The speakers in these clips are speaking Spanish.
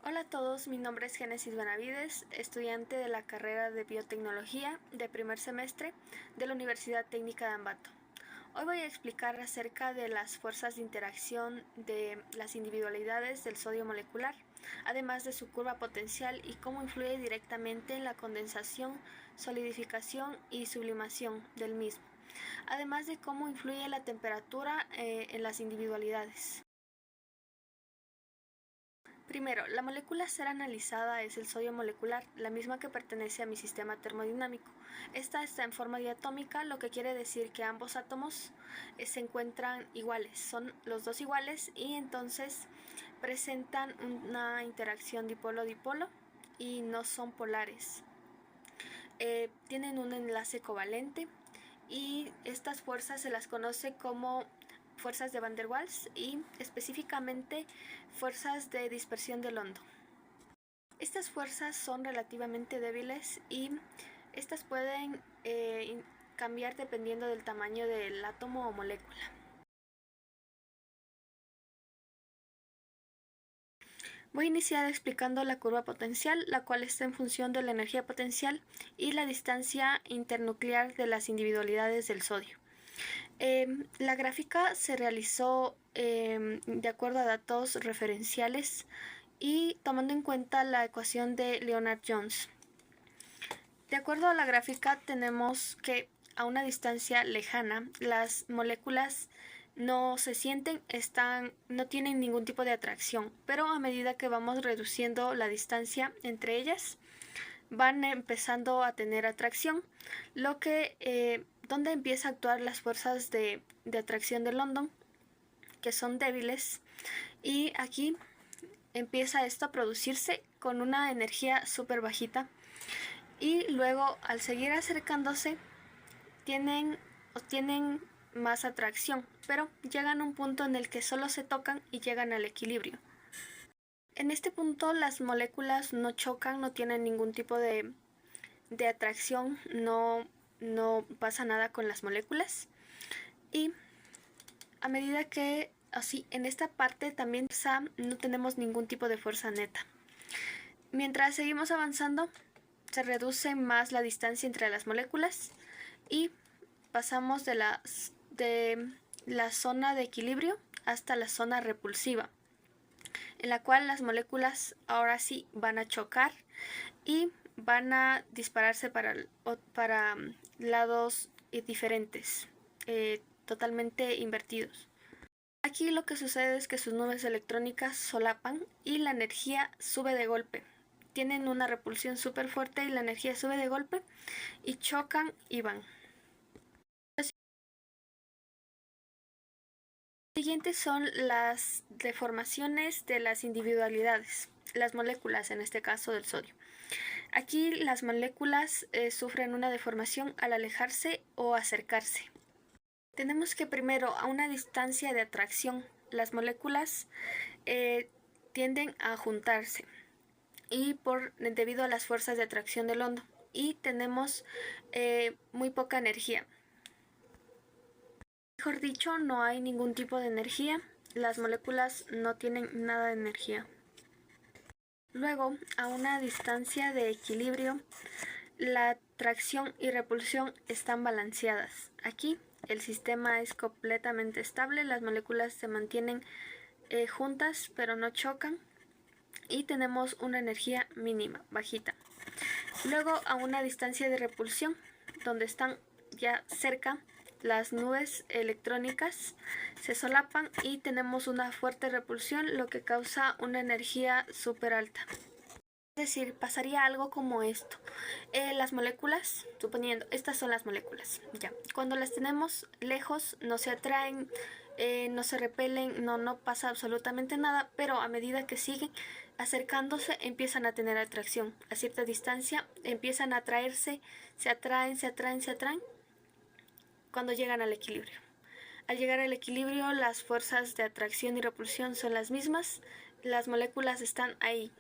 Hola a todos, mi nombre es Génesis Benavides, estudiante de la carrera de Biotecnología de primer semestre de la Universidad Técnica de Ambato. Hoy voy a explicar acerca de las fuerzas de interacción de las individualidades del sodio molecular, además de su curva potencial y cómo influye directamente en la condensación, solidificación y sublimación del mismo, además de cómo influye la temperatura en las individualidades. Primero, la molécula a ser analizada es el sodio molecular, la misma que pertenece a mi sistema termodinámico. Esta está en forma diatómica, lo que quiere decir que ambos átomos se encuentran iguales, son los dos iguales y entonces presentan una interacción dipolo-dipolo y no son polares. Tienen un enlace covalente y estas fuerzas se las conoce como fuerzas de Van der Waals y específicamente fuerzas de dispersión del hondo. Estas fuerzas son relativamente débiles y estas pueden cambiar dependiendo del tamaño del átomo o molécula. Voy a iniciar explicando la curva potencial, la cual está en función de la energía potencial y la distancia internuclear de las individualidades del sodio. La gráfica se realizó de acuerdo a datos referenciales y tomando en cuenta la ecuación de Lennard-Jones. De acuerdo a la gráfica tenemos que a una distancia lejana las moléculas no se sienten, no tienen ningún tipo de atracción, pero a medida que vamos reduciendo la distancia entre ellas, van empezando a tener atracción, donde empieza a actuar las fuerzas de atracción de London, que son débiles, y aquí empieza esto a producirse con una energía súper bajita, y luego al seguir acercándose tienen más atracción, pero llegan a un punto en el que solo se tocan y llegan al equilibrio. En este punto las moléculas no chocan, no tienen ningún tipo de atracción, no pasa nada con las moléculas. Y a medida que así en esta parte también no tenemos ningún tipo de fuerza neta. Mientras seguimos avanzando, se reduce más la distancia entre las moléculas y pasamos de la zona de equilibrio hasta la zona repulsiva, en la cual las moléculas ahora sí van a chocar y van a dispararse para lados diferentes, totalmente invertidos. Aquí lo que sucede es que sus nubes electrónicas solapan y la energía sube de golpe. Tienen una repulsión súper fuerte y la energía sube de golpe y chocan y van. Los siguientes son las deformaciones de las individualidades, las moléculas en este caso del sodio. Aquí las moléculas sufren una deformación al alejarse o acercarse. Tenemos que primero a una distancia de atracción las moléculas tienden a juntarse y debido a las fuerzas de atracción del hondo y tenemos muy poca energía. Mejor dicho, no hay ningún tipo de energía, las moléculas no tienen nada de energía. Luego, a una distancia de equilibrio, la tracción y repulsión están balanceadas. Aquí el sistema es completamente estable, las moléculas se mantienen juntas pero no chocan y tenemos una energía mínima, bajita. Luego a una distancia de repulsión, donde están ya cerca, las nubes electrónicas se solapan y tenemos una fuerte repulsión, lo que causa una energía súper alta. Es decir, pasaría algo como esto. Las moléculas, suponiendo, estas son las moléculas, ya. Cuando las tenemos lejos, no se atraen, no se repelen, no pasa absolutamente nada, pero a medida que siguen acercándose, empiezan a tener atracción. A cierta distancia, empiezan a atraerse, se atraen, cuando llegan al equilibrio. Al llegar al equilibrio, las fuerzas de atracción y repulsión son las mismas, las moléculas están ahí,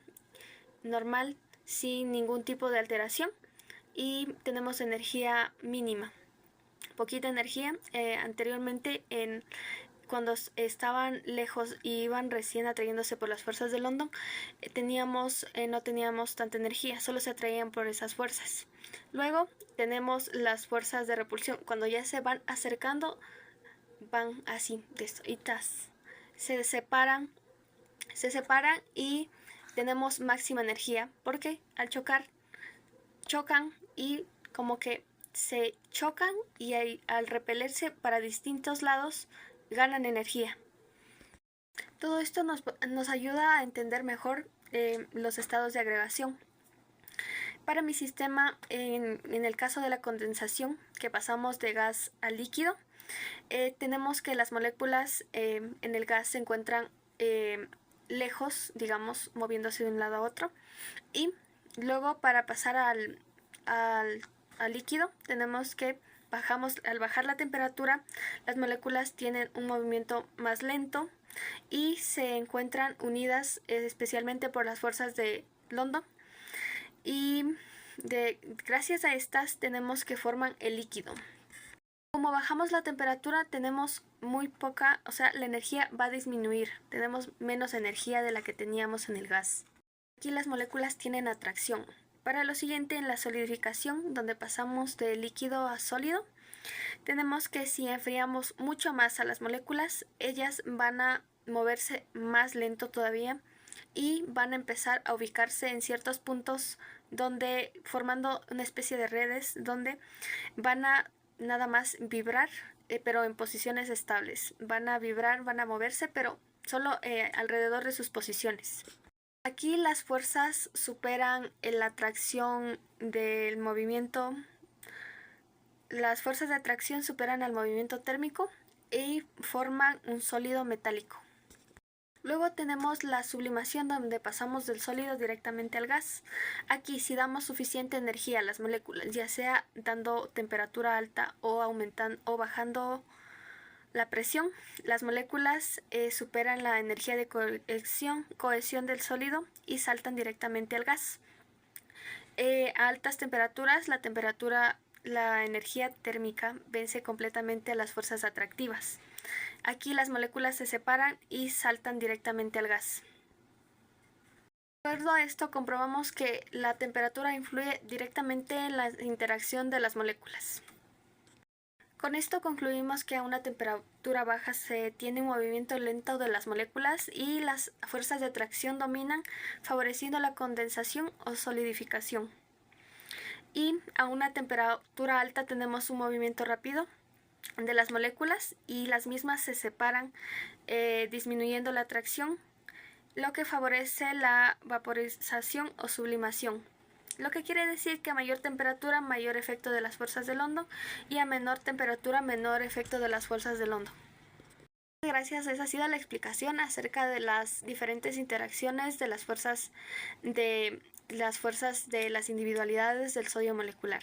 normal, sin ningún tipo de alteración y tenemos energía mínima, poquita energía. Anteriormente cuando estaban lejos y iban recién atrayéndose por las fuerzas de London, no teníamos tanta energía, solo se atraían por esas fuerzas. Luego tenemos las fuerzas de repulsión. Cuando ya se van acercando, van así, de esto, y se separan y tenemos máxima energía, porque al chocan y como que se chocan y al repelerse para distintos lados ganan energía. Todo esto nos ayuda a entender mejor los estados de agregación. Para mi sistema, en el caso de la condensación, que pasamos de gas a líquido, tenemos que las moléculas en el gas se encuentran lejos, digamos, moviéndose de un lado a otro. Y luego para pasar al líquido, tenemos que al bajar la temperatura, las moléculas tienen un movimiento más lento y se encuentran unidas especialmente por las fuerzas de London. Y gracias a estas tenemos que forman el líquido. Como bajamos la temperatura, tenemos muy poca, o sea, la energía va a disminuir. Tenemos menos energía de la que teníamos en el gas. Aquí las moléculas tienen atracción. Para lo siguiente, en la solidificación, donde pasamos de líquido a sólido, tenemos que si enfriamos mucho más a las moléculas, ellas van a moverse más lento todavía y van a empezar a ubicarse en ciertos puntos formando una especie de redes donde van a nada más vibrar, pero en posiciones estables. Van a vibrar, van a moverse, pero solo alrededor de sus posiciones. Aquí las fuerzas superan la atracción del movimiento. Las fuerzas de atracción superan al movimiento térmico y forman un sólido metálico. Luego tenemos la sublimación, donde pasamos del sólido directamente al gas. Aquí si damos suficiente energía a las moléculas, ya sea dando temperatura alta o aumentando o bajando la presión, las moléculas superan la energía de cohesión del sólido y saltan directamente al gas. A altas temperaturas, la energía térmica vence completamente a las fuerzas atractivas. Aquí las moléculas se separan y saltan directamente al gas. De acuerdo a esto, comprobamos que la temperatura influye directamente en la interacción de las moléculas. Con esto concluimos que a una temperatura baja se tiene un movimiento lento de las moléculas y las fuerzas de atracción dominan, favoreciendo la condensación o solidificación. Y a una temperatura alta tenemos un movimiento rápido de las moléculas y las mismas se separan disminuyendo la atracción, lo que favorece la vaporización o sublimación, lo que quiere decir que a mayor temperatura mayor efecto de las fuerzas de London y a menor temperatura menor efecto de las fuerzas de London. Gracias, esa ha sido la explicación acerca de las diferentes interacciones de las fuerzas de las individualidades del sodio molecular.